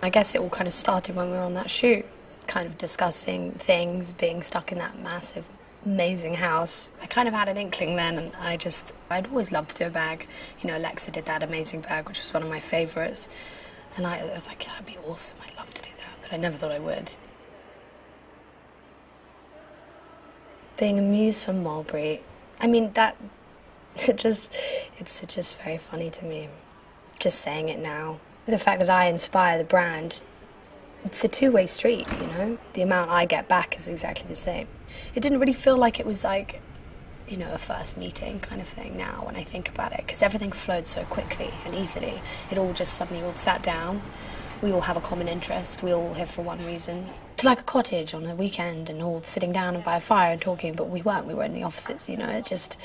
I guess it all kind of started when we were on that shoot, kind of discussing things, being stuck in that massive, amazing house. I kind of had an inkling then, and I'd always loved to do a bag. You know, Alexa did that amazing bag, which was one of my favourites. And I was like, yeah, that'd be awesome, I'd love to do that, but I never thought I would. Being a muse for Mulberry, I mean, it's just very funny to me, just saying it now. The fact that I inspire the brand, it's a two-way street, you know? The amount I get back is exactly the same. It didn't really feel like it was like, you know, a first meeting kind of thing now when I think about it, because everything flowed so quickly and easily. It all just suddenly all sat down. We all have a common interest. We all here for one reason. To like a cottage on a weekend and all sitting down by a fire and talking, but we weren't. We were in the offices, you know. It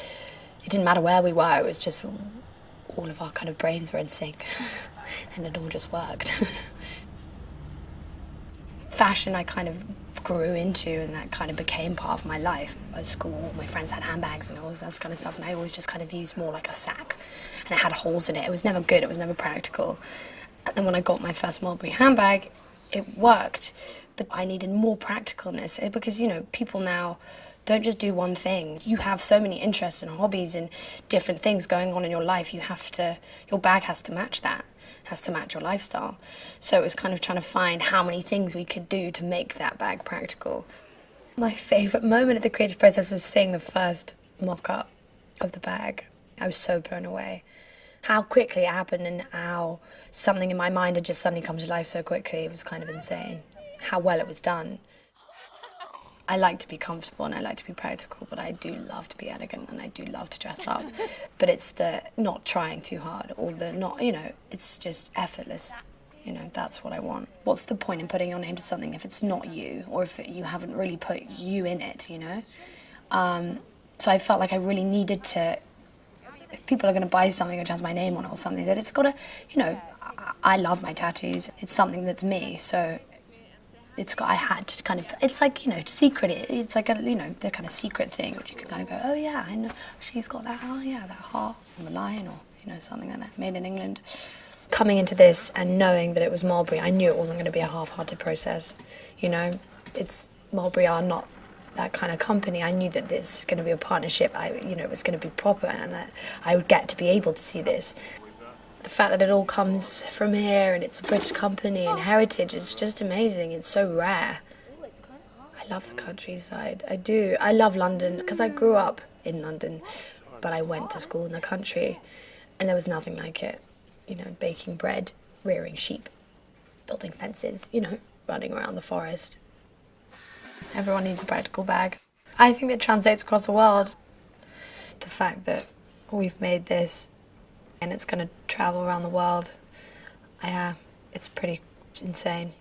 didn't matter where we were. It was just all of our kind of brains were in sync and it all just worked. Fashion I kind of grew into, and that kind of became part of my life. At school, my friends had handbags and all this kind of stuff, and I always just kind of used more like a sack, and it had holes in it. It was never good, it was never practical. And then when I got my first Mulberry handbag, it worked, but I needed more practicalness, because, you know, people now don't just do one thing. You have so many interests and hobbies and different things going on in your life. Your bag has to match that, has to match your lifestyle. So it was kind of trying to find how many things we could do to make that bag practical. My favourite moment of the creative process was seeing the first mock-up of the bag. I was so blown away. How quickly it happened and how something in my mind had just suddenly come to life so quickly. It was kind of insane. How well it was done. I like to be comfortable and I like to be practical, but I do love to be elegant and I do love to dress up. But it's the not trying too hard, or the not, you know, it's just effortless. You know, that's what I want. What's the point in putting your name to something if it's not you, or if you haven't really put you in it, you know? So I felt like I really needed to, if people are going to buy something which has my name on it or something, that it's got to, you know, I love my tattoos. It's something that's me, so I had to kind of, it's like, you know, secret, it's like a, you know, the kind of secret thing, which you can kind of go, oh yeah, I know, she's got that, oh yeah, that heart on the line, or, you know, something like that, made in England. Coming into this and knowing that it was Mulberry, I knew it wasn't going to be a half-hearted process, you know. Mulberry are not that kind of company. I knew that this is going to be a partnership, you know, it was going to be proper, and that I would get to be able to see this. The fact that it all comes from here and it's a British company and heritage, it's just amazing. It's so rare. I love the countryside. I do. I love London because I grew up in London, but I went to school in the country and there was nothing like it. You know, baking bread, rearing sheep, building fences, you know, running around the forest. Everyone needs a practical bag. I think that translates across the world. The fact that we've made this and it's going to travel around the world, it's pretty insane.